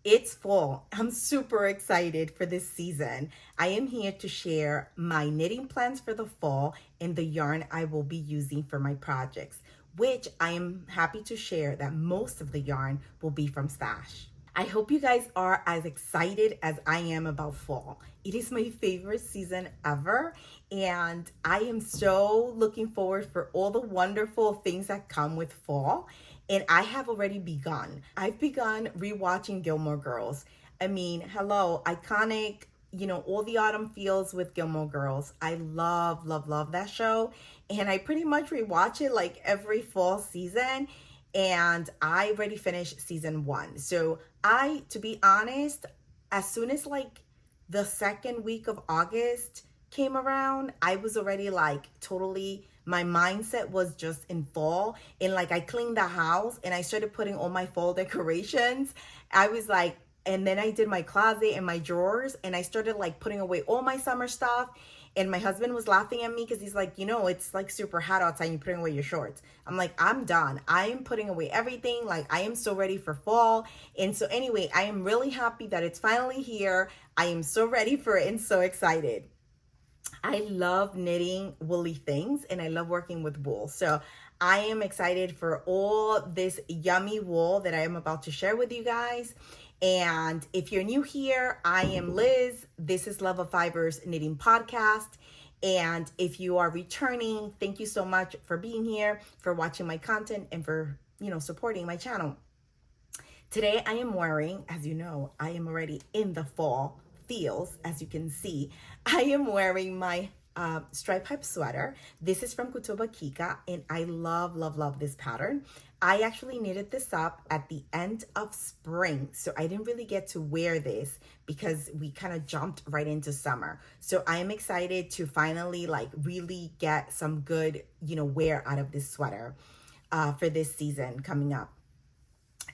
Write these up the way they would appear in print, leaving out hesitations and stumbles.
It's fall. I'm super excited for this season. I am here to share my knitting plans for the fall and the yarn I will be using for my projects, which I am happy to share that most of the yarn will be from Stash. I hope you guys are as excited as I am about fall. It is my favorite season ever, and I am so looking forward for all the wonderful things that come with fall. And I have already begun. I've begun rewatching Gilmore Girls. I mean, hello, iconic, all the autumn feels with Gilmore Girls. I love, love, love that show. And I pretty much rewatch it like every fall season. And I already finished season 1. So to be honest, as soon as like the second week of August came around, I was already like totally, my mindset was just in fall. And like I cleaned the house and I started putting all my fall decorations. I was like, and then I did my closet and my drawers and I started like putting away all my summer stuff. And my husband was laughing at me because he's like, it's like super hot outside and you're putting away your shorts. I'm like, I'm done. I am putting away everything. Like, I am so ready for fall. And so anyway, I am really happy that it's finally here. I am so ready for it and so excited. I love knitting woolly things and I love working with wool. So I am excited for all this yummy wool that I am about to share with you guys. And if you're new here, I am Liz. This is Love of Fibers Knitting Podcast. And if you are returning, thank you so much for being here, for watching my content, and for, supporting my channel. Today I am wearing, as you know, I am already in the fall feels, as you can see. I am wearing my stripe hype sweater. This is from Kutoba Kika, and I love, love, love this pattern. I actually knitted this up at the end of spring, so I didn't really get to wear this because we kind of jumped right into summer. So I am excited to finally like really get some good, wear out of this sweater for this season coming up.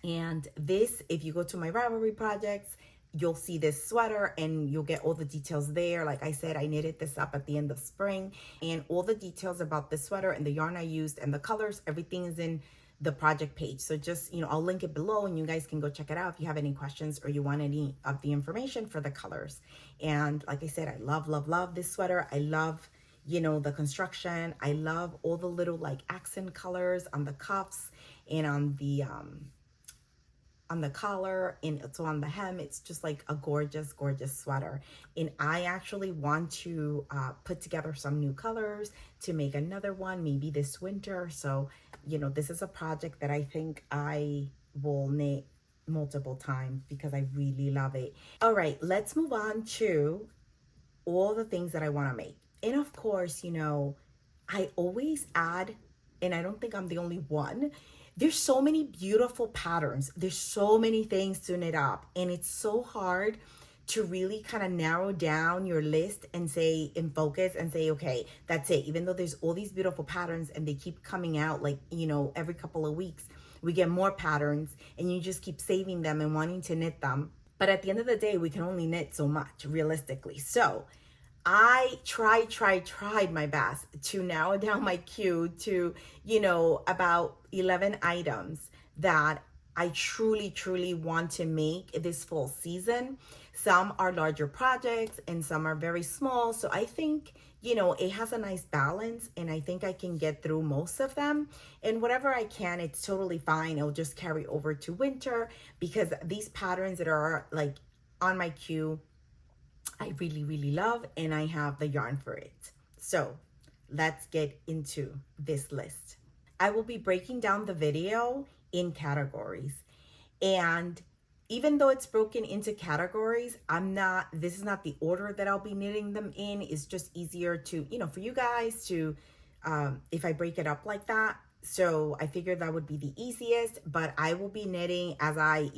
And this, if you go to my Ravelry projects, you'll see this sweater and you'll get all the details there. Like I said, I knitted this up at the end of spring, and all the details about the sweater and the yarn I used and the colors, everything is in the project page. So just, I'll link it below and you guys can go check it out if you have any questions or you want any of the information for the colors. And like I said, I love, love, love this sweater. I love, the construction. I love all the little like accent colors on the cuffs and on the collar, and so on the hem. It's just like a gorgeous, gorgeous sweater. And I actually want to put together some new colors to make another one, maybe this winter. So, this is a project that I think I will knit multiple times because I really love it. All right, let's move on to all the things that I want to make. And of course, I always add, and I don't think I'm the only one, there's so many beautiful patterns. There's so many things to knit up, and it's so hard to really kind of narrow down your list and focus and say, okay, that's it. Even though there's all these beautiful patterns and they keep coming out like, every couple of weeks, we get more patterns and you just keep saving them and wanting to knit them. But at the end of the day, we can only knit so much realistically. So I tried my best to narrow down my queue to, about 11 items that I truly want to make this fall season. Some are larger projects and some are very small. So I think, it has a nice balance, and I think I can get through most of them. And whatever I can, it's totally fine. It'll just carry over to winter because these patterns that are like on my queue, I really love, and I have the yarn for it. So let's get into this list. I will be breaking down the video in categories. And even though it's broken into categories, this is not the order that I'll be knitting them in. It's just easier to, for you guys to, if I break it up like that. So I figured that would be the easiest, but I will be knitting as I,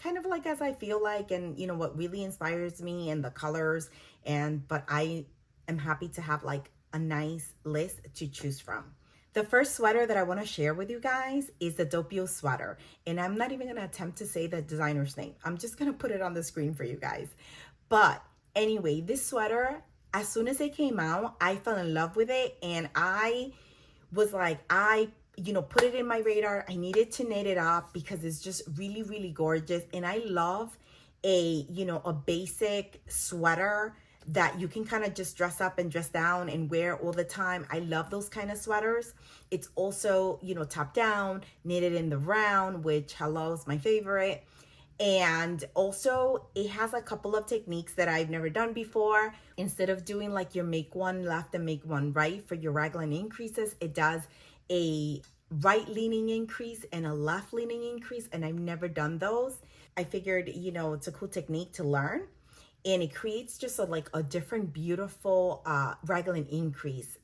kind of like as I feel like, and what really inspires me and the colors. But I am happy to have like a nice list to choose from. The first sweater that I want to share with you guys is the Doppio sweater. And I'm not even going to attempt to say the designer's name. I'm just going to put it on the screen for you guys. But anyway, this sweater, as soon as it came out, I fell in love with it. And I was like, put it in my radar. I needed to knit it up because it's just really, really gorgeous. And I love a basic sweater that you can kind of just dress up and dress down and wear all the time. I love those kind of sweaters. It's also, top down, knitted in the round, which hello is my favorite. And also it has a couple of techniques that I've never done before. Instead of doing like your make one left and make one right for your raglan increases, it does a right leaning increase and a left leaning increase. And I've never done those. I figured, it's a cool technique to learn. And it creates just a different beautiful raglan increase,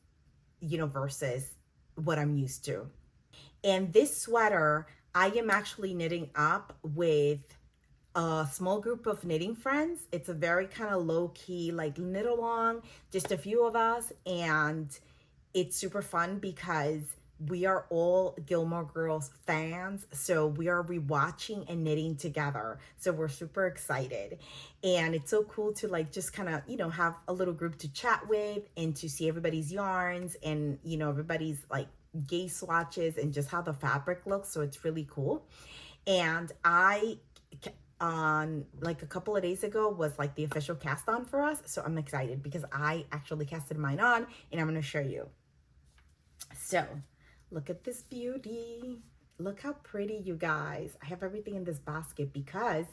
versus what I'm used to. And this sweater, I am actually knitting up with a small group of knitting friends. It's a very kind of low key, like knit along, just a few of us. And it's super fun because we are all Gilmore Girls fans. So we are rewatching and knitting together. So we're super excited. And it's so cool to just kind of, have a little group to chat with and to see everybody's yarns and, everybody's gay swatches and just how the fabric looks. So it's really cool. And I on a couple of days ago was the official cast on for us, so I'm excited because I actually casted mine on and I'm going to show you. So look at this beauty. Look how pretty, you guys. I have everything in this basket because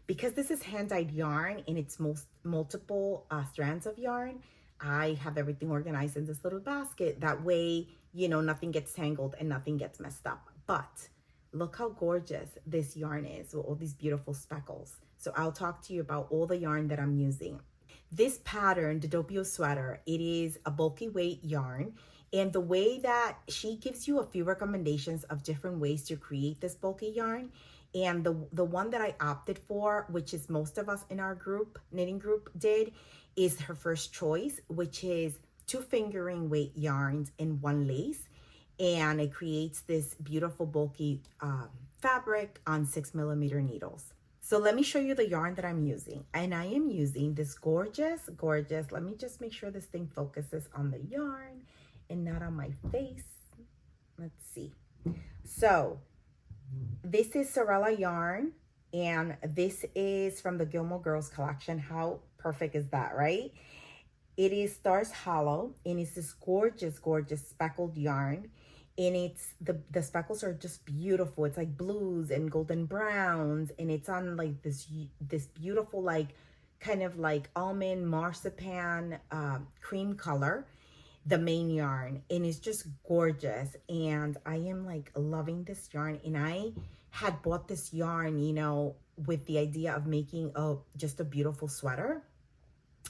this is hand-dyed yarn and it's multiple strands of yarn. I have everything organized in this little basket. That way, nothing gets tangled and nothing gets messed up. But look how gorgeous this yarn is with all these beautiful speckles. So I'll talk to you about all the yarn that I'm using. This pattern, the Doppio sweater, it is a bulky weight yarn. And the way that she gives you a few recommendations of different ways to create this bulky yarn. And the one that I opted for, which is most of us in our knitting group did, is her first choice, which is 2 fingering weight yarns and 1 lace. And it creates this beautiful bulky fabric on 6mm needles. So let me show you the yarn that I'm using. And I am using this gorgeous, let me just make sure this thing focuses on the yarn and not on my face. Let's see. So this is Sorella yarn, and this is from the Gilmore Girls collection. How perfect is that, right? It is Stars Hollow, and it's this gorgeous, speckled yarn. And it's the speckles are just beautiful. It's like blues and golden browns, and it's on this beautiful kind of almond marzipan cream color, the main yarn, and it's just gorgeous. And I am loving this yarn. And I had bought this yarn, with the idea of making just a beautiful sweater.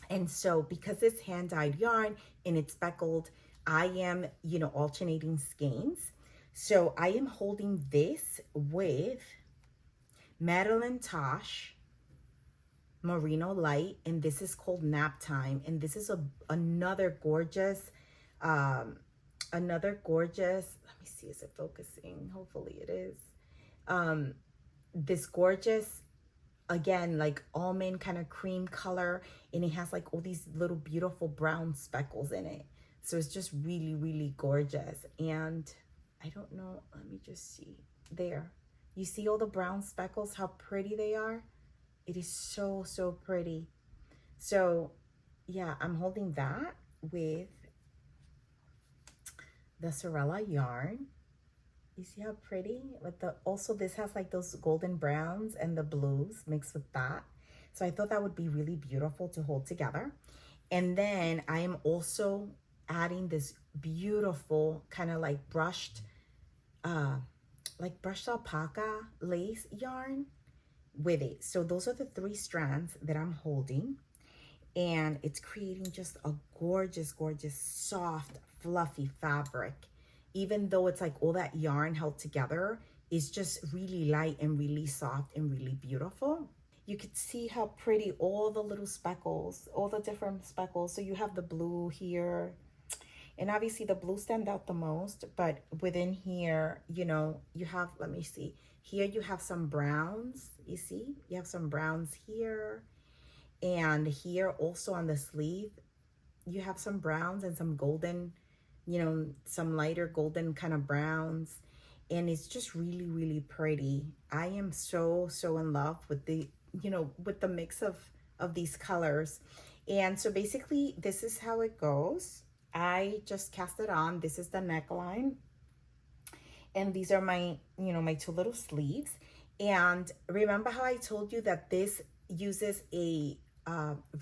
And so because it's hand-dyed yarn and it's speckled, I am, alternating skeins. So I am holding this with Madeline Tosh Merino Light, and this is called Nap Time. And this is another gorgeous, let me see, is it focusing? Hopefully it is. This gorgeous, again, almond kind of cream color, and it has all these little beautiful brown speckles in it. So it's just really, really gorgeous. And I don't know, let me just see. There. You see all the brown speckles, how pretty they are? It is so, so pretty. So yeah, I'm holding that with the Sorella yarn. You see how pretty? Also this has those golden browns and the blues mixed with that. So I thought that would be really beautiful to hold together. And then I am also adding this beautiful kind of brushed alpaca lace yarn with it. So those are the 3 strands that I'm holding, and it's creating just a gorgeous, soft, fluffy fabric. Even though it's all that yarn held together, is just really light and really soft and really beautiful. You could see how pretty all the little speckles, all the different speckles. So you have the blue here, and obviously the blue stand out the most, but within here, you have, let me see, here you have some browns. You see, you have some browns here, and here also on the sleeve, you have some browns and some golden some lighter golden kind of browns. And it's just really, really pretty. I am so, so in love with with the mix of these colors. And so basically this is how it goes. I just cast it on. This is the neckline. And these are my, my two little sleeves. And remember how I told you that this uses a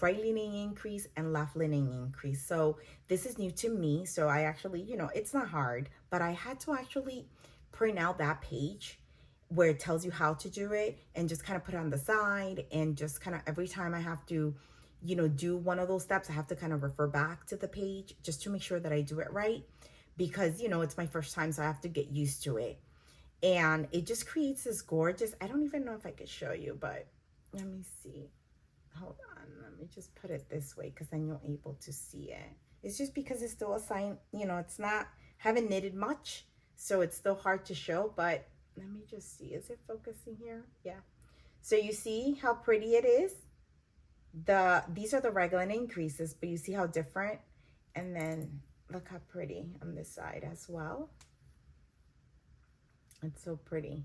right leaning increase and left leaning increase. So this is new to me. So I actually, it's not hard, but I had to actually print out that page where it tells you how to do it and just kind of put it on the side, and just kind of every time I have to, do one of those steps, I have to kind of refer back to the page just to make sure that I do it right, because, it's my first time, so I have to get used to it. And it just creates this gorgeous, I don't even know if I could show you, but let me see. Hold on, let me just put it this way because then you're able to see it. It's just because it's still a sign, it's not, haven't knitted much, so it's still hard to show, but let me just see, is it focusing here? Yeah. So you see how pretty it is? These are the regular increases, but you see how different? And then look how pretty on this side as well. It's so pretty.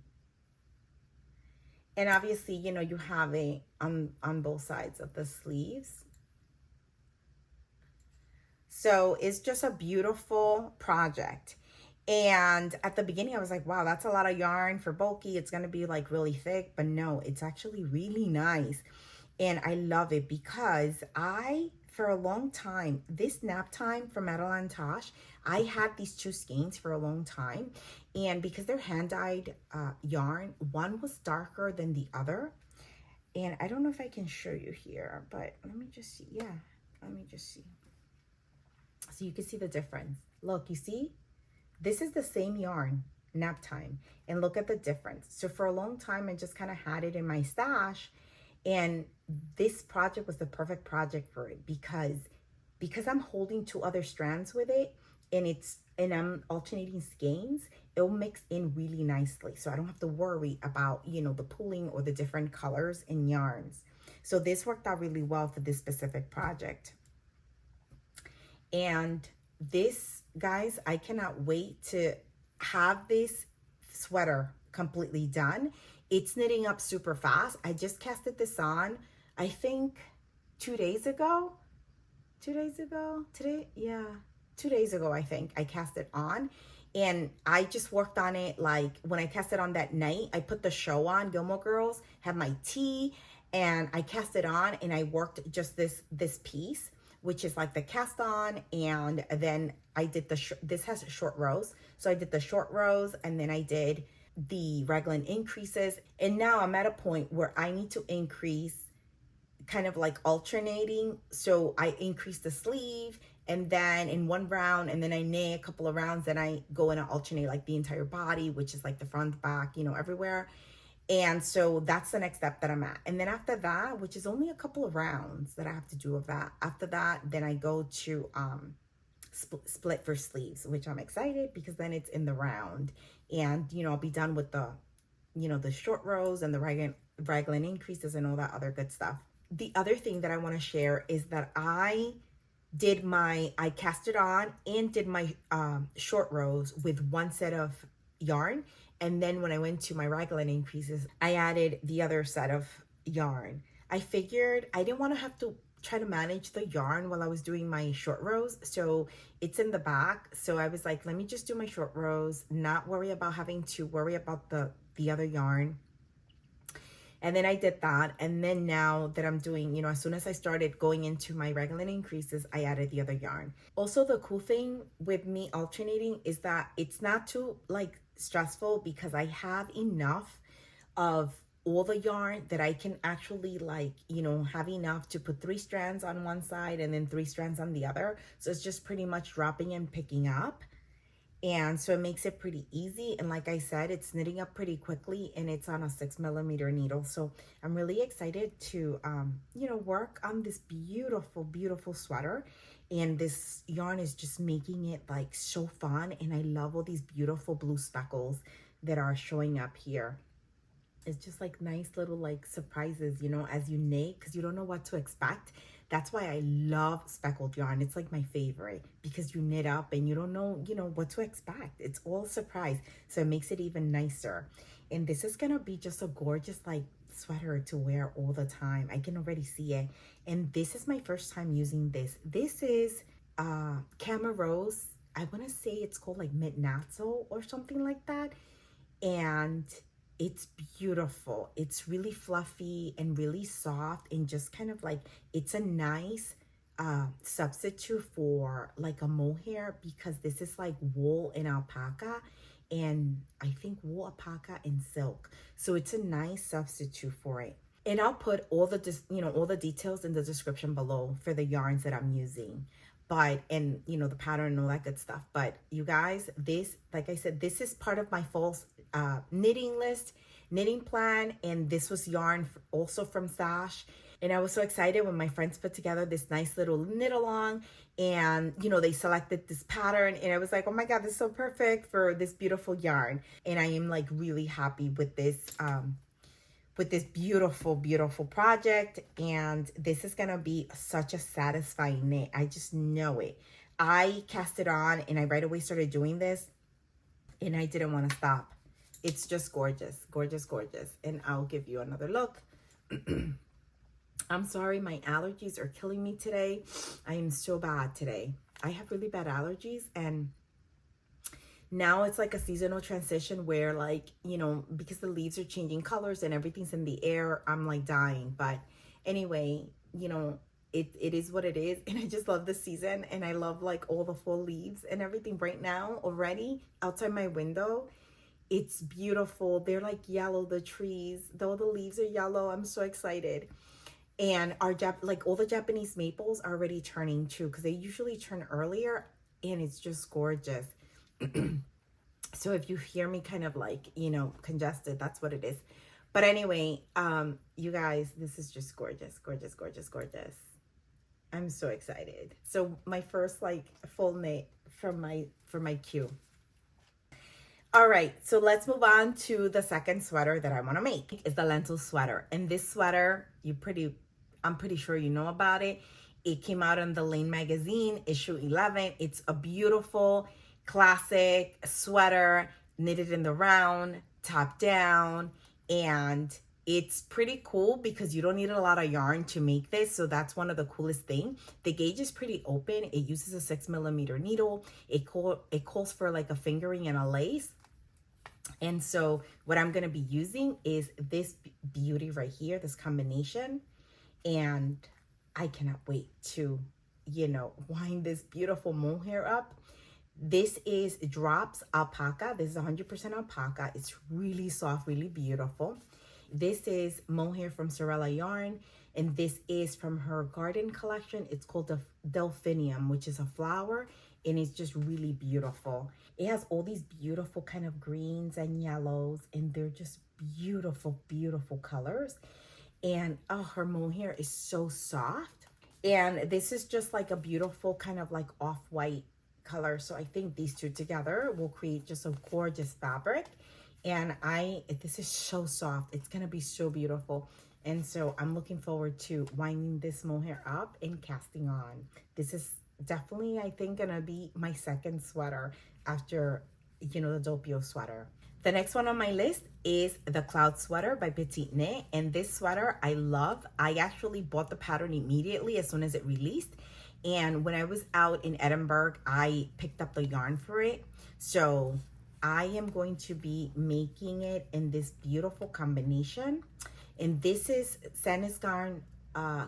And obviously, you have it on both sides of the sleeves. So it's just a beautiful project. And at the beginning I was like, wow, that's a lot of yarn for bulky. It's going to be like really thick, but no, it's actually really nice. And I love it because for a long time, this nap time from Madeline Tosh, I had these two skeins for a long time. And because they're hand-dyed yarn, one was darker than the other. And I don't know if I can show you here, but let me just see. Yeah, let me just see. So you can see the difference. Look, you see? This is the same yarn, nap time. And look at the difference. So for a long time, I just kind of had it in my stash. And this project was the perfect project for it because I'm holding two other strands with it, and I'm alternating skeins, it'll mix in really nicely. So I don't have to worry about, the pulling or the different colors and yarns. So this worked out really well for this specific project. And this, guys, I cannot wait to have this sweater completely done. It's knitting up super fast. I just casted this on, I think 2 days ago. 2 days ago? Today? Yeah. 2 days ago, I think I cast it on. And I just worked on it, like when I cast it on that night, I put the show on, Gilmore Girls, had my tea, and I cast it on, and I worked just this piece, which is like the cast on, and then I did this has short rows. So I did the short rows, and then I did the raglan increases. And now I'm at a point where I need to increase, kind of like alternating. So I increase the sleeve, and then in one round, and then I knit a couple of rounds, then I go in and alternate like the entire body, which is like the front, back, everywhere. And so that's the next step that I'm at. And then after that, which is only a couple of rounds that I have to do of that, after that, then I go to split for sleeves, which I'm excited because then it's in the round. And, I'll be done with the, the short rows and the raglan increases and all that other good stuff. The other thing that I want to share is that I cast it on and did my short rows with one set of yarn. And then when I went to my raglan increases, I added the other set of yarn. I figured I didn't want to have to try to manage the yarn while I was doing my short rows. So it's in the back. So I was like, let me just do my short rows, not worry about having to worry about the other yarn. And then I did that. And then now that I'm doing, as soon as I started going into my raglan increases, I added the other yarn. Also, the cool thing with me alternating is that it's not too like stressful because I have enough of all the yarn that I can actually like, have enough to put 3 strands on one side and then 3 strands on the other. So it's just pretty much dropping and picking up. And so it makes it pretty easy. And like I said, it's knitting up pretty quickly, and it's on a 6mm needle. So I'm really excited to, work on this beautiful, beautiful sweater. And this yarn is just making it like so fun. And I love all these beautiful blue speckles that are showing up here. It's just like nice little like surprises, as you knit, because you don't know what to expect. That's why I love speckled yarn. It's like my favorite because you knit up and you don't know, what to expect. It's all surprise. So it makes it even nicer. And this is gonna be just a gorgeous like sweater to wear all the time. I can already see it. And this is my first time using this. This is Camera Rose. I wanna say it's called like Midnatso or something like that. And it's beautiful. It's really fluffy and really soft and just kind of like, it's a nice substitute for like a mohair because this is like wool and alpaca, and I think wool, alpaca, and silk. So it's a nice substitute for it. And I'll put all the all the details in the description below for the yarns that I'm using. But and the pattern and all that good stuff. But you guys, this, like I said, this is part of my fall knitting list, knitting plan, and this was yarn also from Stash. And I was so excited when my friends put together this nice little knit along, and they selected this pattern, and I was like, oh my god, this is so perfect for this beautiful yarn. And I am like really happy with this beautiful, beautiful project. And this is gonna be such a satisfying knit. I just know it. I cast it on and I right away started doing this and I didn't want to stop. It's just gorgeous, gorgeous, gorgeous. And I'll give you another look. I'm sorry, my allergies are killing me today. I am so bad today. I have really bad allergies, and now it's like a seasonal transition where like, because the leaves are changing colors and everything's in the air, I'm like dying. But anyway, it is what it is. And I just love the season, and I love like all the fall leaves and everything right now already outside my window. It's beautiful. They're like yellow, the trees, though the leaves are yellow. I'm so excited. And like all the Japanese maples are already turning too, because they usually turn earlier, and it's just gorgeous. So if you hear me kind of like, congested, that's what it is. But anyway, you guys, this is just gorgeous, gorgeous, gorgeous, gorgeous. I'm so excited. So my first like full knit for my queue. All right, so let's move on to the second sweater that I want to make. It's the lentil sweater. And this sweater, I'm pretty sure you know about it. It came out in the Lane magazine, issue 11. It's a beautiful classic sweater, knitted in the round, top down, and it's pretty cool because you don't need a lot of yarn to make this. So that's one of the coolest things. The gauge is pretty open. It uses a 6mm needle. It calls for like a fingering and a lace. And so what I'm going to be using is this beauty right here, this combination. And I cannot wait to, wind this beautiful mohair up. This is Drops Alpaca. This is 100% alpaca. It's really soft, really beautiful. This is mohair from Sorella Yarn, and this is from her garden collection. It's called the Delphinium, which is a flower, and it's just really beautiful. It has all these beautiful kind of greens and yellows, and they're just beautiful, beautiful colors. And her mohair is so soft. And this is just like a beautiful kind of like off-white color. So I think these two together will create just a gorgeous fabric. And this is so soft. It's gonna be so beautiful. And so I'm looking forward to winding this mohair up and casting on. This is definitely, I think, gonna be my second sweater after, the Doppio sweater. The next one on my list is the Cloud Sweater by Petite Knit. And this sweater I love. I actually bought the pattern immediately as soon as it released. And when I was out in Edinburgh, I picked up the yarn for it. So I am going to be making it in this beautiful combination. And this is Sanisgarn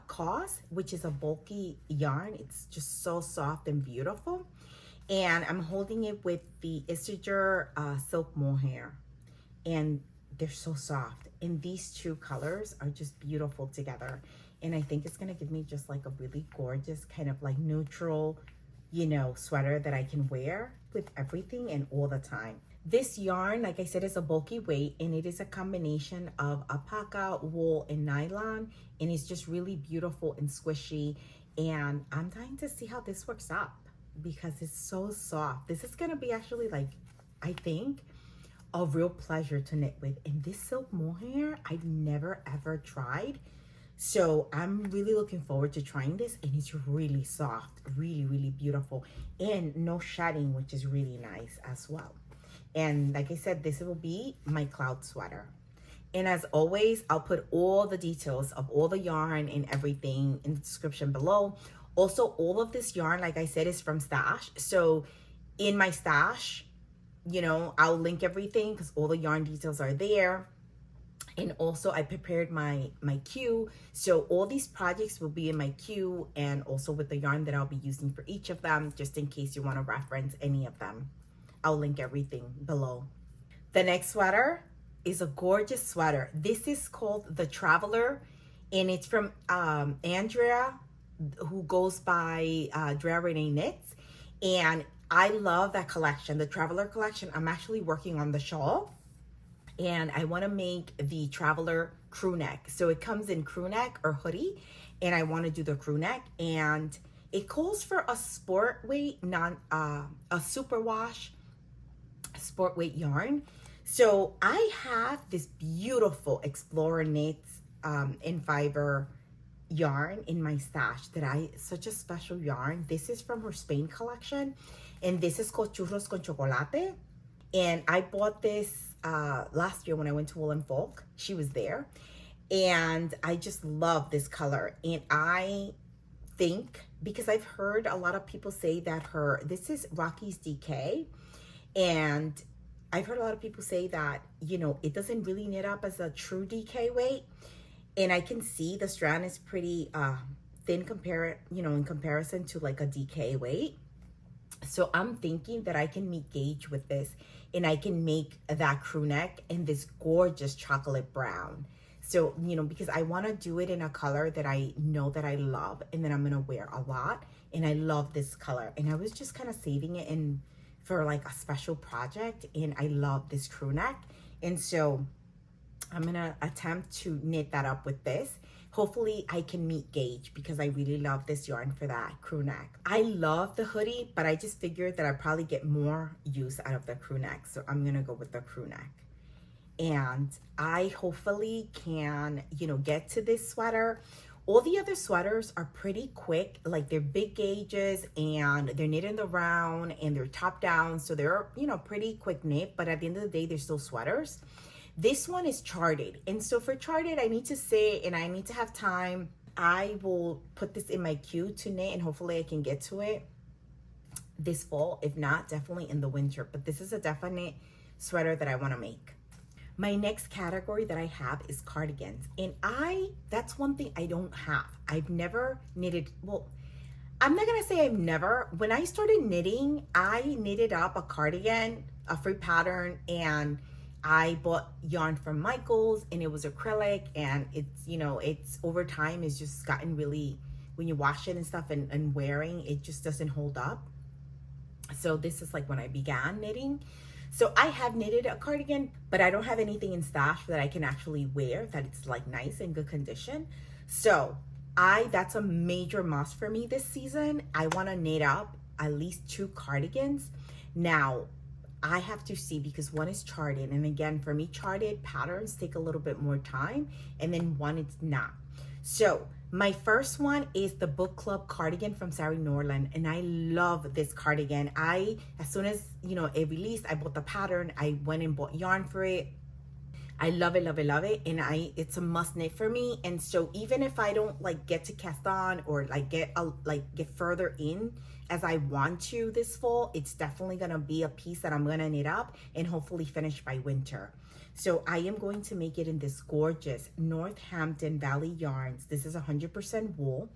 Cause, which is a bulky yarn. It's just so soft and beautiful. And I'm holding it with the Isager silk mohair. And they're so soft. And these two colors are just beautiful together. And I think it's gonna give me just like a really gorgeous kind of like neutral, sweater that I can wear with everything and all the time. This yarn, like I said, is a bulky weight, and it is a combination of alpaca, wool, and nylon. And it's just really beautiful and squishy. And I'm dying to see how this works out, because it's so soft. This is gonna be actually like, I think, a real pleasure to knit with. And this silk mohair, I've never ever tried. So I'm really looking forward to trying this, and it's really soft, really, really beautiful, and no shedding, which is really nice as well. And like I said, this will be my cloud sweater. And as always, I'll put all the details of all the yarn and everything in the description below. Also, all of this yarn, like I said, is from Stash. So in my Stash, I'll link everything because all the yarn details are there. And also I prepared my queue. So all these projects will be in my queue, and also with the yarn that I'll be using for each of them, just in case you want to reference any of them. I'll link everything below. The next sweater is a gorgeous sweater. This is called the Traveler, and it's from Andrea, who goes by Drea Renee Knits. And I love that collection, the Traveler collection. I'm actually working on the shawl, and I want to make the Traveler crew neck. So it comes in crew neck or hoodie, and I want to do the crew neck, and it calls for a sport weight, a superwash sport weight yarn. So I have this beautiful Explorer Knits in fiber yarn in my stash such a special yarn. This is from her Spain collection, and this is called Churros con Chocolate. And I bought this last year when I went to Wool and Folk. She was there, and I just love this color. And I think, because I've heard a lot of people say that this is Rocky's DK, and I've heard a lot of people say that, it doesn't really knit up as a true DK weight. And I can see the strand is pretty thin in comparison to like a DK weight. So I'm thinking that I can meet gauge with this, and I can make that crew neck in this gorgeous chocolate brown. So, because I want to do it in a color that I know that I love and that I'm going to wear a lot. And I love this color. And I was just kind of saving it for like a special project, and I love this crew neck. And so I'm gonna attempt to knit that up with this. Hopefully I can meet gauge, because I really love this yarn for that crew neck. I love the hoodie, but I just figured that I'd probably get more use out of the crew neck, so I'm gonna go with the crew neck. And I hopefully can, get to this sweater. All the other sweaters are pretty quick, like they're big gauges, and they're knit in the round, and they're top down, so they're, pretty quick knit, but at the end of the day, they're still sweaters. This one is charted, and so for charted, I need to say, and I need to have time, I will put this in my queue to knit, and hopefully I can get to it this fall. If not, definitely in the winter, but this is a definite sweater that I want to make. My next category that I have is cardigans. And that's one thing I don't have. I've never knitted, well, I'm not gonna say I've never. When I started knitting, I knitted up a cardigan, a free pattern, and I bought yarn from Michaels, and it was acrylic, and it's over time, it's just gotten really, when you wash it and stuff and wearing, it just doesn't hold up. So this is like when I began knitting. So I have knitted a cardigan, but I don't have anything in stash that I can actually wear that it's like nice and good condition. So that's a major must for me this season. I want to knit up at least 2 cardigans. Now, I have to see, because one is charted, and again, for me, charted patterns take a little bit more time, and then one it's not. So my first one is the book club cardigan from Sari Norland, and I love this cardigan. As soon as it released, I bought the pattern. I went and bought yarn for it. I love it, love it, love it, and it's a must knit for me. And so even if I don't like get to cast on, or like get further in as I want to this fall, it's definitely gonna be a piece that I'm gonna knit up and hopefully finish by winter. So I am going to make it in this gorgeous Northampton Valley yarns. This is 100% wool,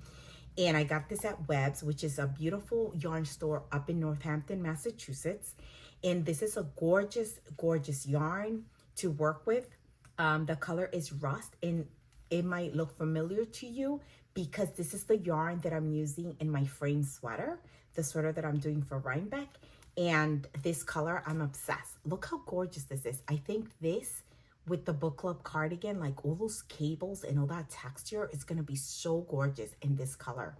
and I got this at Webb's, which is a beautiful yarn store up in Northampton, Massachusetts. And this is a gorgeous, gorgeous yarn to work with. The color is rust, and it might look familiar to you because this is the yarn that I'm using in my frame sweater, the sweater that I'm doing for Rhinebeck. And this color, I'm obsessed. Look how gorgeous this is. I think this with the book club cardigan, like all those cables and all that texture, is gonna be so gorgeous in this color.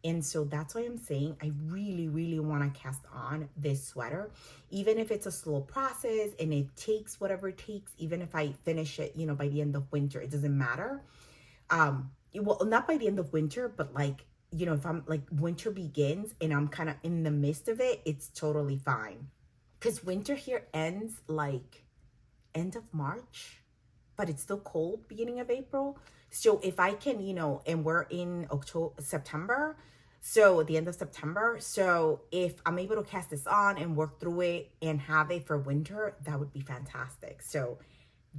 And so that's why I'm saying I really, really want to cast on this sweater, even if it's a slow process and it takes whatever it takes. Even if I finish it, by the end of winter, it doesn't matter. well, not by the end of winter, but like, you know, if I'm like winter begins and I'm kind of in the midst of it, it's totally fine. Because winter here ends like end of March, but it's still cold beginning of April. So if I can, you know, and we're in October, September, so at the end of September. So if I'm able to cast this on and work through it and have it for winter, that would be fantastic. So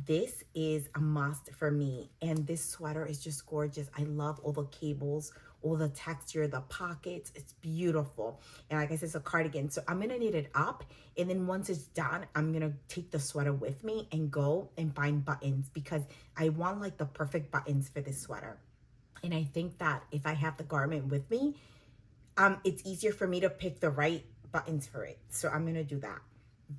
this is a must for me. And this sweater is just gorgeous. I love all the cables, all the texture, the pockets. It's beautiful. And like I said, it's a cardigan. So I'm going to knit it up. And then once it's done, I'm going to take the sweater with me and go and find buttons because I want like the perfect buttons for this sweater. And I think that if I have the garment with me, it's easier for me to pick the right buttons for it. So I'm going to do that.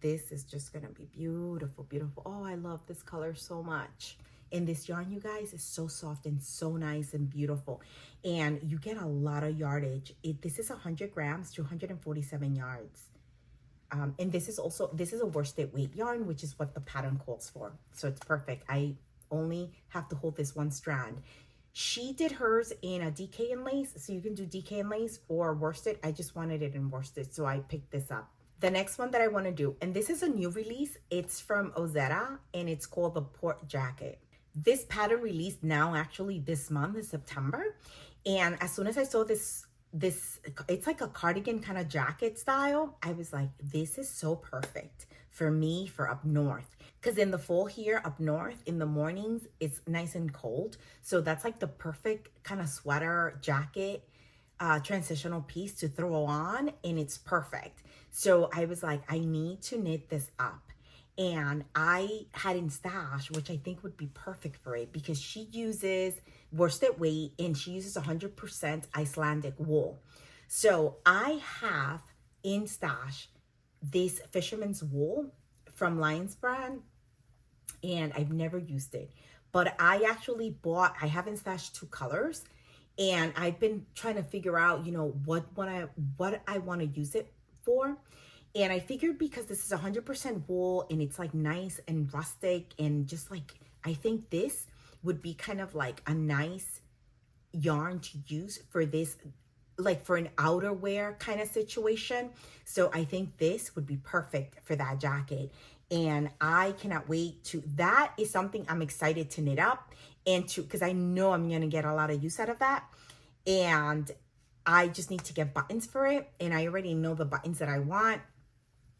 This is just gonna be beautiful, beautiful. Oh, I love this color so much. And this yarn, you guys, is so soft and so nice and beautiful. And you get a lot of yardage. This is 100 grams, 247 yards. And this is a worsted weight yarn, which is what the pattern calls for. So it's perfect. I only have to hold this one strand. She did hers in a DK and lace, so you can do DK and lace or worsted. I just wanted it in worsted, so I picked this up. The next one that I want to do, and this is a new release, it's from Ozetta, and it's called the Port Jacket. This pattern released now actually this month in September, and as soon as I saw this, it's like a cardigan kind of jacket style, I was like, this is so perfect for me for up north. Because in the fall here up north, in the mornings, it's nice and cold. So that's like the perfect kind of sweater jacket transitional piece to throw on, and it's perfect. So I was like, I need to knit this up. And I had in stash, which I think would be perfect for it because she uses worsted weight and she uses 100% Icelandic wool. So I have in stash this fisherman's wool from Lions brand, and I've never used it. But I actually I have in stash 2 colors, and I've been trying to figure out, you know, what I want to use it for. And I figured because this is 100% wool and it's like nice and rustic and just like, I think this would be kind of like a nice yarn to use for this, like for an outerwear kind of situation. So I think this would be perfect for that jacket. And I cannot wait that is something I'm excited to knit up and because I know I'm going to get a lot of use out of that. And I just need to get buttons for it. And I already know the buttons that I want.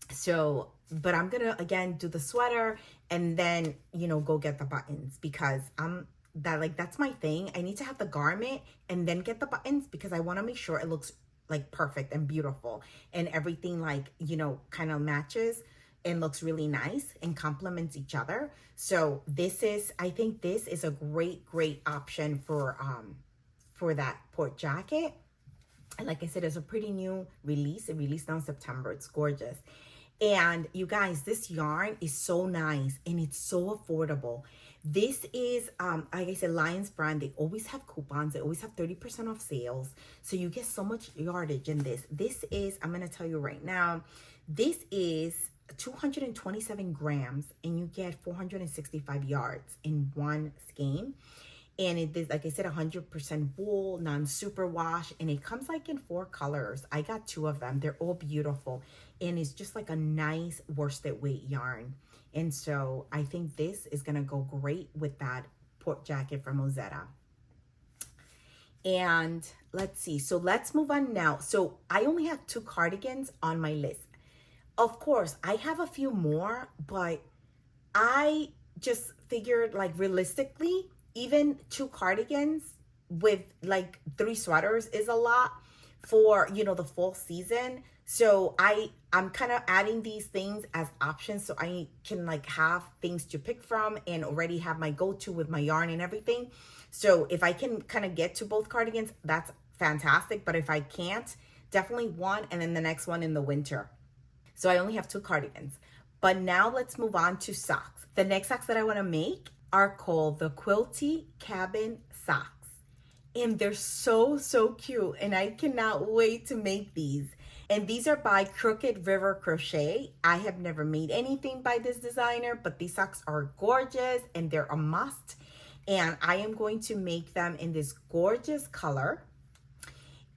So, but I'm going to, again, do the sweater and then, you know, go get the buttons because that's my thing. I need to have the garment and then get the buttons because I want to make sure it looks like perfect and beautiful and everything like, you know, kind of matches and looks really nice and complements each other. So I think this is a great option for that port jacket. And like I said, it's a pretty new release. It released now in September. It's gorgeous. And you guys, this yarn is so nice and it's so affordable. This is, like I said, Lions brand. They always have coupons. They always have 30% off sales. So you get so much yardage in this. This is, I'm going to tell you right now, this is 227 grams and you get 465 yards in one skein. And it is, like I said, 100% wool, non-superwash, and it comes like in 4 colors. I got 2 of them. They're all beautiful. And it's just like a nice worsted weight yarn. And so I think this is going to go great with that port jacket from Ozetta. And let's see. So let's move on now. So I only have 2 cardigans on my list. Of course, I have a few more, but I just figured like realistically, even 2 cardigans with like 3 sweaters is a lot for, you know, the fall season. So I'm kind of adding these things as options so I can like have things to pick from and already have my go-to with my yarn and everything. So if I can kind of get to both cardigans, that's fantastic. But if I can't, definitely one and then the next one in the winter. So I only have 2 cardigans. But now let's move on to socks. The next socks that I want to make are called the Quilty Cabin Socks. And they're so cute. And I cannot wait to make these. And these are by Crooked River Crochet. I have never made anything by this designer, but these socks are gorgeous and they're a must. And I am going to make them in this gorgeous color.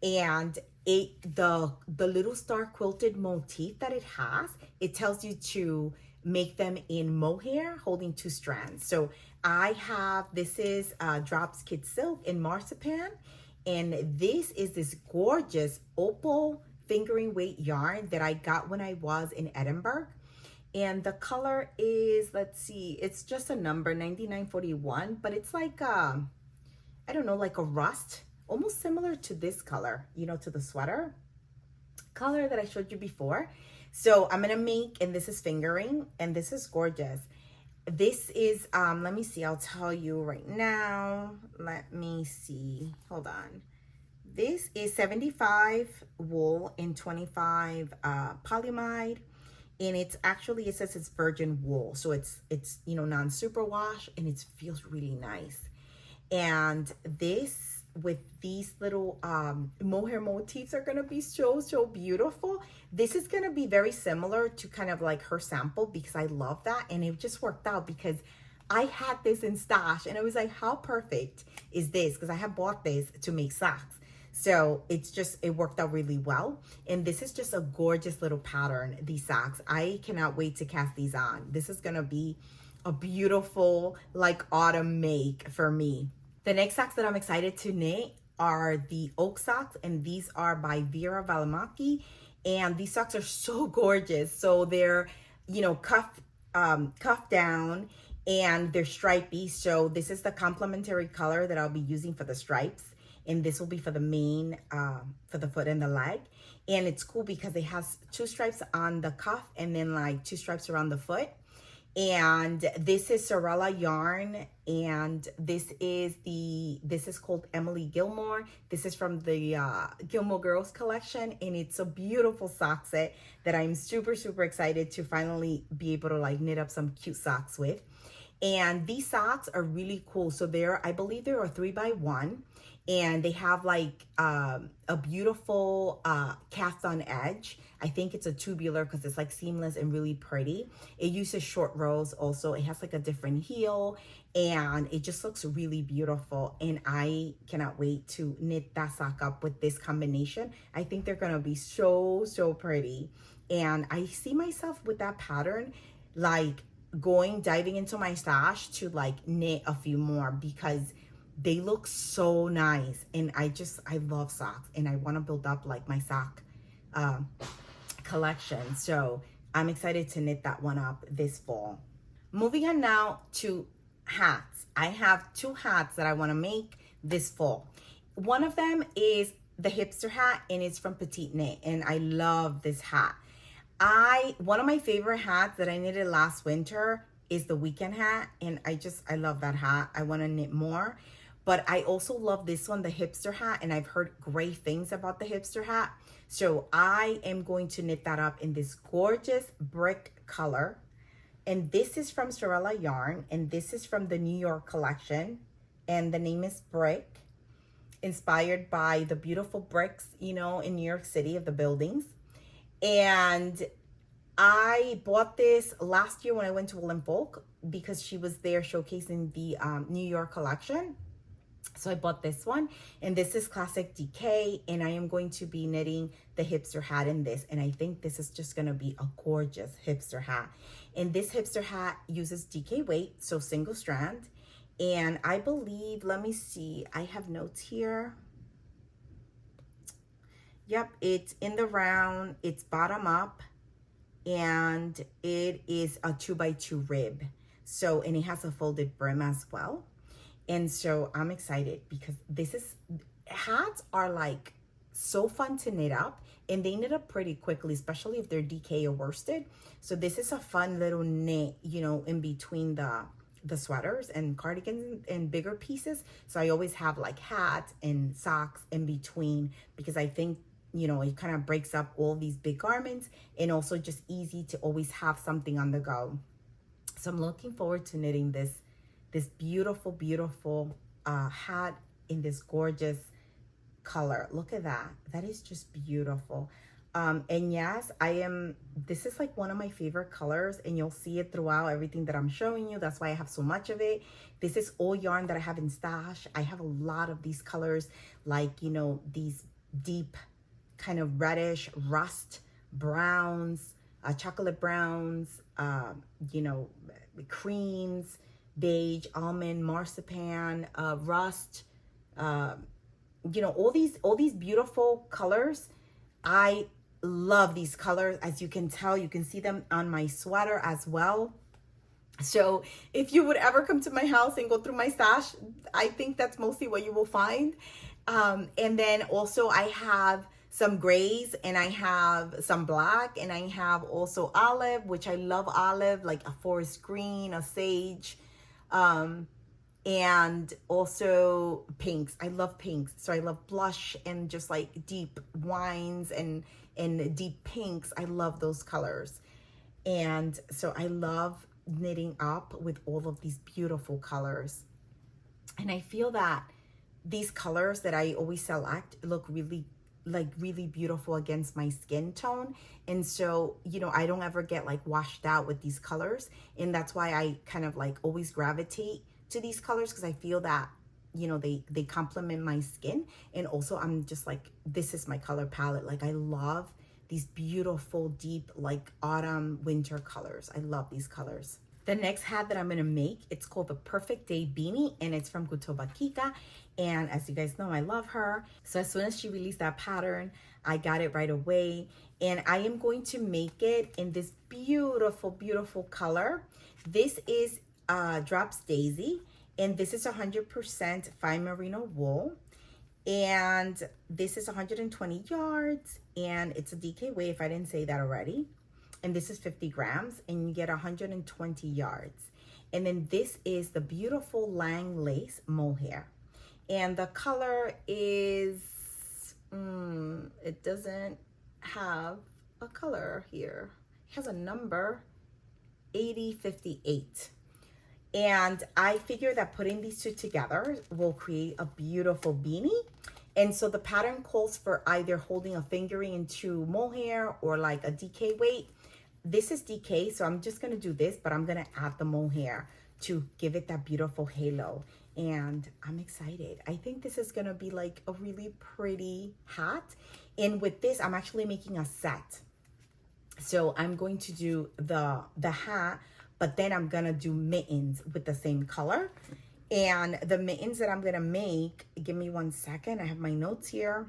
And the little star quilted motif that it has, it tells you to make them in mohair holding 2 strands. So I have, this is Drops Kid Silk in marzipan, and this gorgeous opal fingering weight yarn that I got when I was in Edinburgh. And the color is, let's see, it's just a number 9941, but it's like I don't know, like a rust, almost similar to this color, you know, to the sweater color that I showed you before. So I'm gonna make, and this is fingering, and this is gorgeous. This is, let me see, I'll tell you right now. Let me see, hold on. This is 75 wool and 25 polyamide. And it's actually, it says it's virgin wool. So it's you know, non-superwash, and it feels really nice. And this, with these little mohair motifs, are gonna be so beautiful. This is gonna be very similar to kind of like her sample, because I love that, and it just worked out because I had this in stash, and I was like, how perfect is this? Because I have bought this to make socks. So it's just, it worked out really well. And this is just a gorgeous little pattern, these socks. I cannot wait to cast these on. This is gonna be a beautiful, like, autumn make for me. The next socks that I'm excited to knit are the oak socks, and these are by Vera Valimaki. And these socks are so gorgeous. So they're, you know, cuff down, and they're stripy. So this is the complementary color that I'll be using for the stripes. And this will be for the main, for the foot and the leg. And it's cool because it has 2 stripes on the cuff and then like 2 stripes around the foot. And this is Sorella yarn, and this is called Emily Gilmore. This is from the Gilmore Girls collection, and it's a beautiful sock set that I'm super excited to finally be able to like knit up some cute socks with. And these socks are really cool. So I believe they're a 3x1, and they have like a beautiful cast on edge. I think it's a tubular because it's like seamless and really pretty. It uses short rows also. It has like a different heel, and it just looks really beautiful. And I cannot wait to knit that sock up with this combination. I think they're gonna be so pretty. And I see myself with that pattern, like diving into my stash to like knit a few more, because they look so nice. And I love socks, and I want to build up like my sock collection. So I'm excited to knit that one up this fall. Moving on now to hats. I have 2 hats that I want to make this fall. One of them is the hipster hat, and it's from Petite Knit, and I love this hat. One of my favorite hats that I knitted last winter is the weekend hat, and I love that hat. I want to knit more. But I also love this one, the hipster hat, and I've heard great things about the hipster hat. So I am going to knit that up in this gorgeous brick color. And this is from Sorella yarn, and this is from the New York collection, and the name is Brick, inspired by the beautiful bricks, you know, in New York City of the buildings. And I bought this last year when I went to Wool & Folk, because she was there showcasing the New York collection. So I bought this one, and this is Classic DK, and I am going to be knitting the hipster hat in this, and I think this is just going to be a gorgeous hipster hat. And this hipster hat uses DK weight, so single strand, and I believe, let me see, I have notes here. Yep, it's in the round, it's bottom up, and it is a 2x2 rib. So, and it has a folded brim as well. And so I'm excited because hats are like so fun to knit up, and they knit up pretty quickly, especially if they're DK or worsted. So this is a fun little knit, you know, in between the sweaters and cardigans and bigger pieces. So I always have like hats and socks in between, because I think, you know, it kind of breaks up all these big garments, and also just easy to always have something on the go. So I'm looking forward to knitting this beautiful hat in this gorgeous color. Look at that. That is just beautiful. And yes, this is like one of my favorite colors, and you'll see it throughout everything that I'm showing you. That's why I have so much of it. This is all yarn that I have in stash. I have a lot of these colors, like, you know, these deep kind of reddish rust browns, chocolate browns, you know, creams, beige, almond, marzipan, rust, you know, all these beautiful colors. I love these colors. As you can tell, you can see them on my sweater as well. So if you would ever come to my house and go through my stash, I think that's mostly what you will find. And then also I have some grays, and I have some black, and I have also olive, which I love olive, like a forest green, a sage, and also pinks. I love pinks. So I love blush and just like deep wines and deep pinks. I love those colors. And so I love knitting up with all of these beautiful colors. And I feel that these colors that I always select look really beautiful against my skin tone. And so, you know, I don't ever get like washed out with these colors. And that's why I kind of like always gravitate to these colors, because I feel that, you know, they complement my skin. And also I'm just like, this is my color palette. Like I love these beautiful, deep, like autumn, winter colors. I love these colors. The next hat that I'm gonna make, it's called the Perfect Day Beanie, and it's from Gutoba Kika. And as you guys know, I love her. So as soon as she released that pattern, I got it right away. And I am going to make it in this beautiful, beautiful color. This is Drops Daisy, and this is 100% fine merino wool. And this is 120 yards, and it's a DK weight if I didn't say that already. And this is 50 grams, and you get 120 yards. And then this is the beautiful Lang lace mohair. And the color is, it doesn't have a color here. It has a number, 8058. And I figure that putting these two together will create a beautiful beanie. And so the pattern calls for either holding a fingering into mohair or like a DK weight. This is DK, so I'm just gonna do this, but I'm gonna add the mohair to give it that beautiful halo. And I'm excited. I think this is gonna be like a really pretty hat. And with this, I'm actually making a set. So I'm going to do the hat, but then I'm gonna do mittens with the same color. And the mittens that I'm gonna make, give me 1 second, I have my notes here.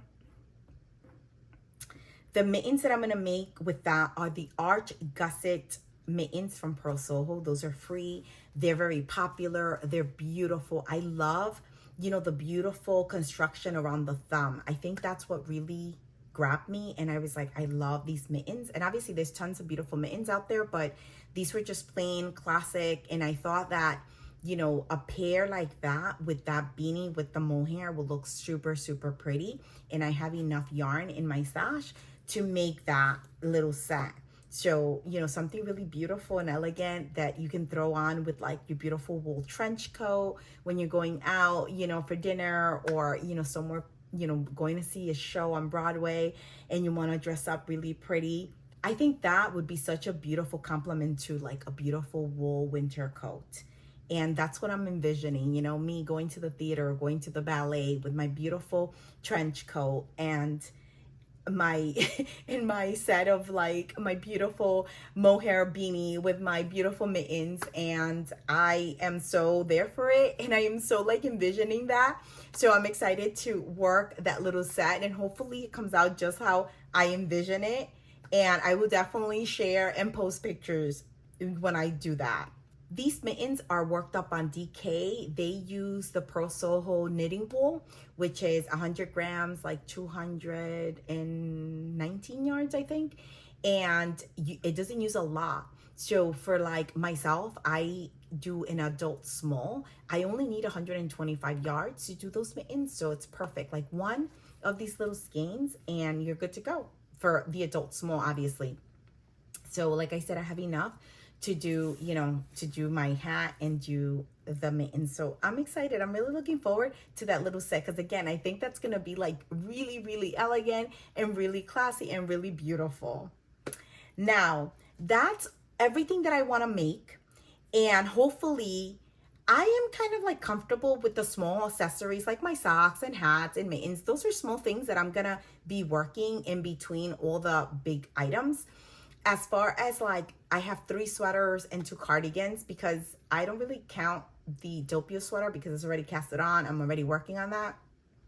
The mittens that I'm gonna make with that are the Arch Gusset mittens from Pearl Soho. Those are free. They're very popular. They're beautiful. I love, you know, the beautiful construction around the thumb. I think that's what really grabbed me. And I was like, I love these mittens. And obviously there's tons of beautiful mittens out there, but these were just plain classic. And I thought that, you know, a pair like that with that beanie with the mohair will look super, super pretty. And I have enough yarn in my stash to make that little set. So, you know, something really beautiful and elegant that you can throw on with like your beautiful wool trench coat when you're going out, you know, for dinner, or, you know, somewhere, you know, going to see a show on Broadway and you want to dress up really pretty. I think that would be such a beautiful complement to like a beautiful wool winter coat. And that's what I'm envisioning, you know, me going to the theater, going to the ballet with my beautiful trench coat and my in my set of like my beautiful mohair beanie with my beautiful mittens. And I am so there for it, and I am so like envisioning that. So I'm excited to work that little set, and hopefully it comes out just how I envision it. And I will definitely share and post pictures when I do that. These mittens are worked up on DK. They use the Pearl Soho knitting wool, which is 100 grams, like 219 yards, I think. And it doesn't use a lot. So for like myself, I do an adult small. I only need 125 yards to do those mittens. So it's perfect. Like one of these little skeins and you're good to go for the adult small, obviously. So like I said, I have enough to do, you know, to do my hat and do the mittens. So I'm excited. I'm really looking forward to that little set because again, I think that's gonna be like really, really elegant and really classy and really beautiful. Now, that's everything that I want to make. And hopefully, I am kind of like comfortable with the small accessories like my socks and hats and mittens. Those are small things that I'm going to be working in between all the big items. As far as like, I have 3 sweaters and 2 cardigans because I don't really count the Doppio sweater because it's already casted on. I'm already working on that.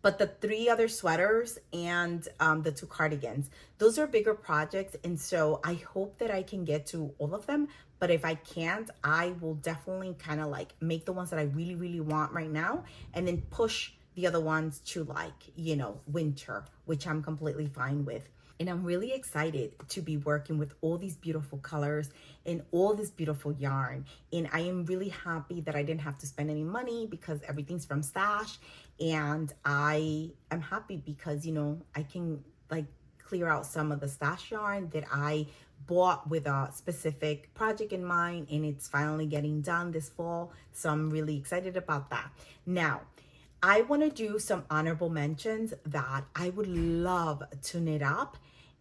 But the 3 other sweaters and the 2 cardigans, those are bigger projects. And so I hope that I can get to all of them. But if I can't, I will definitely kind of like make the ones that I really, really want right now and then push the other ones to like, you know, winter, which I'm completely fine with. And I'm really excited to be working with all these beautiful colors and all this beautiful yarn. And I am really happy that I didn't have to spend any money because everything's from Stash. And I am happy because, you know, I can like clear out some of the Stash yarn that I bought with a specific project in mind, and it's finally getting done this fall. So I'm really excited about that. Now, I want to do some honorable mentions that I would love to knit up,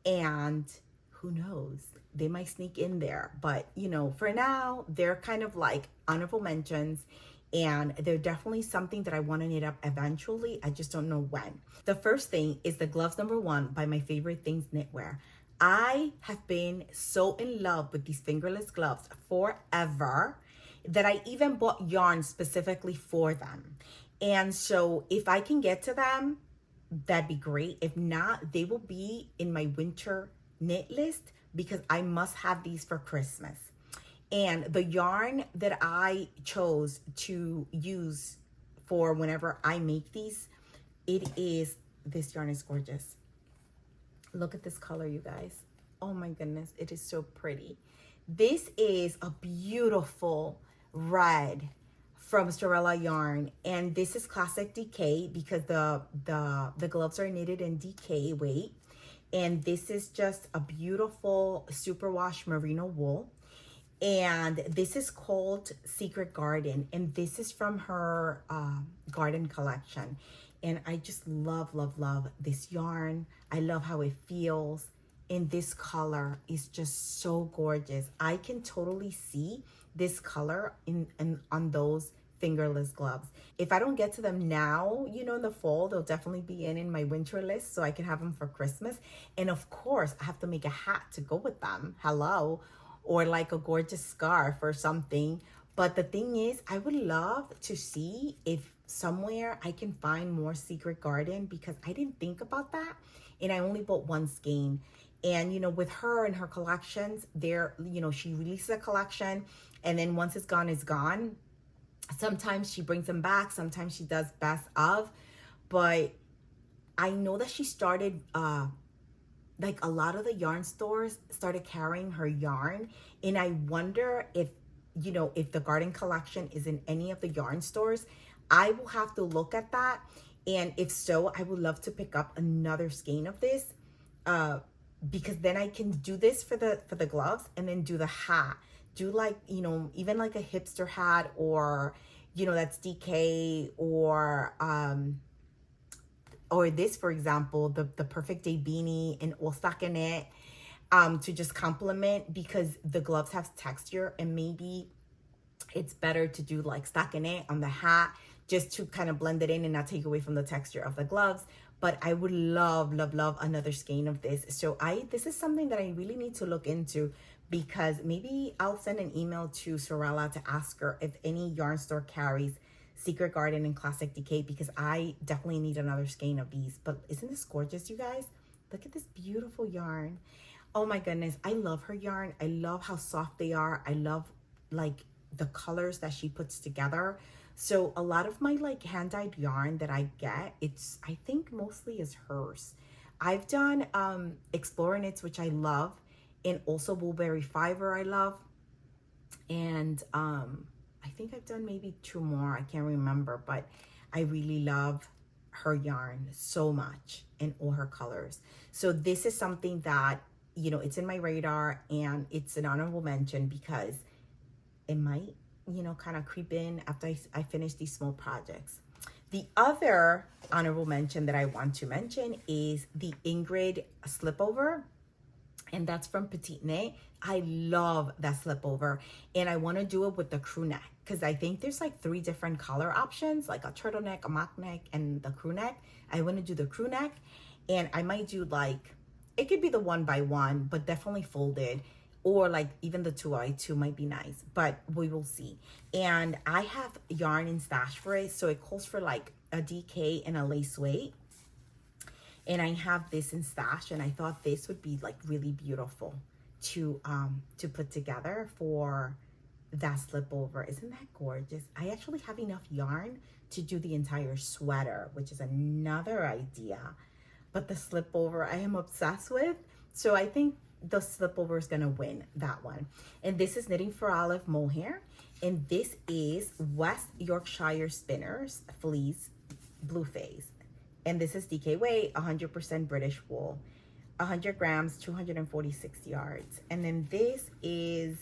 and who knows, they might sneak in there. But, you know, for now, they're kind of like honorable mentions, and they're definitely something that I want to knit up eventually. I just don't know when. The first thing is the gloves #1 by My Favorite Things Knitwear. I have been so in love with these fingerless gloves forever that I even bought yarn specifically for them. And so if I can get to them, that'd be great. If not, they will be in my winter knit list because I must have these for Christmas. And the yarn that I chose to use for whenever I make these, this yarn is gorgeous. Look at this color, you guys. Oh my goodness, it is so pretty. This is a beautiful red from Sorella yarn, and this is classic DK because the gloves are knitted in DK weight. And this is just a beautiful superwash merino wool. And this is called Secret Garden, and this is from her garden collection. And I just love, love, love this yarn. I love how it feels. And this color is just so gorgeous. I can totally see this color on those fingerless gloves. If I don't get to them now, you know, in the fall, they'll definitely be in my winter list so I can have them for Christmas. And of course, I have to make a hat to go with them. Hello. Or like a gorgeous scarf or something. But the thing is, I would love to see if somewhere I can find more Secret Garden because I didn't think about that. And I only bought 1 skein. And, you know, with her and her collections, you know, she releases a collection and then once it's gone, it's gone. Sometimes she brings them back. Sometimes she does best of. But I know that she started, like a lot of the yarn stores started carrying her yarn. And I wonder if, you know, if the garden collection is in any of the yarn stores. I will have to look at that. And if so, I would love to pick up another skein of this. Because then I can do this for the gloves and then do the hat. Do like, you know, even like a hipster hat or, you know, that's DK or this, for example, the Perfect Day beanie and all stockinette to just complement because the gloves have texture and maybe it's better to do like stockinette on the hat just to kind of blend it in and not take away from the texture of the gloves. But I would love, love, love another skein of this. So this is something that I really need to look into because maybe I'll send an email to Sorella to ask her if any yarn store carries Secret Garden and Classic DK because I definitely need another skein of these. But isn't this gorgeous, you guys? Look at this beautiful yarn. Oh my goodness, I love her yarn. I love how soft they are. I love like the colors that she puts together. So a lot of my like hand-dyed yarn that I get, I think mostly is hers. I've done Explorer Knits, which I love, and also Woolberry Fiber I love. And I think I've done maybe 2 more. I can't remember, but I really love her yarn so much and all her colors. So this is something that, you know, it's in my radar and it's an honorable mention because it might kind of creep in after I finish these small projects. The other honorable mention that I want to mention is the Ingrid Slipover, and that's from Petite Knit. I love that Slipover, and I want to do it with the crew neck because I think there's like 3 different color options, like a turtleneck, a mock neck, and the crew neck. I want to do the crew neck, and I might do like, it could be the 1x1, but definitely folded, or like even the 2x2 might be nice, but we will see. And I have yarn in stash for it, so it calls for like a DK and a lace weight. And I have this in stash, and I thought this would be like really beautiful to put together for that Slipover. Isn't that gorgeous? I actually have enough yarn to do the entire sweater, which is another idea. But the Slipover I am obsessed with, so I think the Slipover is gonna win that one. And this is Knitting for Olive Mohair, and this is West Yorkshire Spinners Fleece Blue Phase. And this is DK weight, 100% British wool, 100 grams, 246 yards. And then this is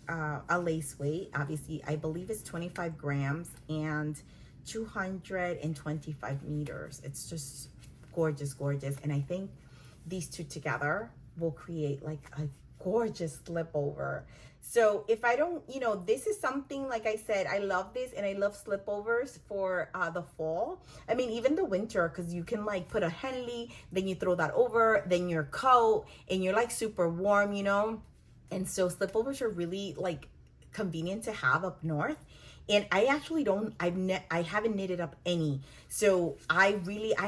a lace weight. Obviously, I believe it's 25 grams and 225 meters. It's just gorgeous, gorgeous. And I think these two together will create like a gorgeous Slipover. So if I don't, this is something, like I said, I love this, and I love Slipovers for the fall. I mean, even the winter, because you can like put a Henley, then you throw that over, then your coat, and you're like super warm, And so Slipovers are really like convenient to have up north. And I actually I haven't knitted up any. So I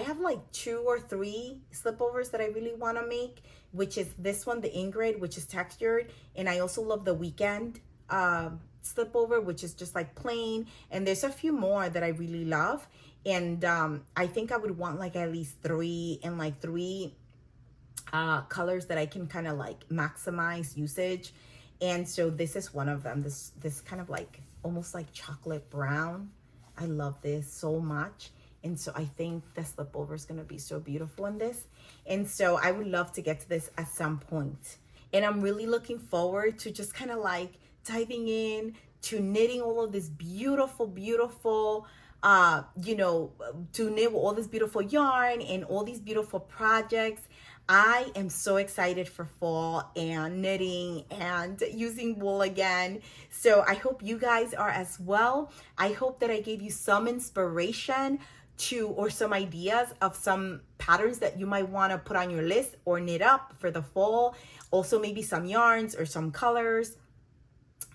have like 2 or 3 Slipovers that I really want to make, which is this one, the Ingrid, which is textured. And I also love the Weekend Slipover, which is just like plain. And there's a few more that I really love. And I think I would want like at least 3, and like 3 colors that I can kind of like maximize usage. And so this is one of them, this kind of like almost like chocolate brown. I love this so much. And so I think the Slipover is going to be so beautiful in this. And so I would love to get to this at some point. And I'm really looking forward to just kind of like diving in to knitting all of this beautiful, beautiful, to knit all this beautiful yarn and all these beautiful projects. I am so excited for fall and knitting and using wool again. So I hope you guys are as well. I hope that I gave you some inspiration or some ideas of some patterns that you might want to put on your list or knit up for the fall. Also maybe some yarns or some colors.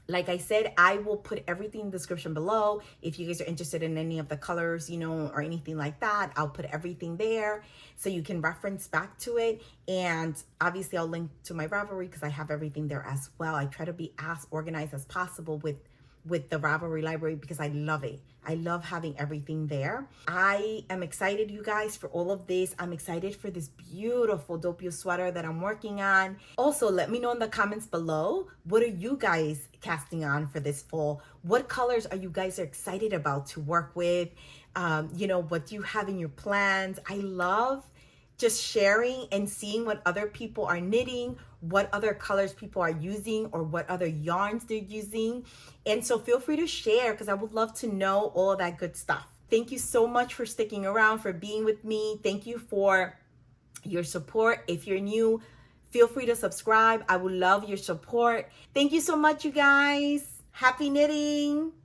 Like I said, I will put everything in the description below. If you guys are interested in any of the colors, or anything like that, I'll put everything there so you can reference back to it. And obviously I'll link to my Ravelry because I have everything there as well. I try to be as organized as possible with the Ravelry library because I love it. I love having everything there. I am excited, you guys, for all of this. I'm excited for this beautiful Doppio sweater that I'm working on. Also, let me know in the comments below, what are you guys casting on for this fall? What colors are you guys excited about to work with? What do you have in your plans? I love just sharing and seeing what other people are knitting, what other colors people are using, or what other yarns they're using. And so feel free to share because I would love to know all of that good stuff. Thank you so much for sticking around, for being with me. Thank you for your support. If you're new, feel free to subscribe. I would love your support. Thank you so much, you guys. Happy knitting.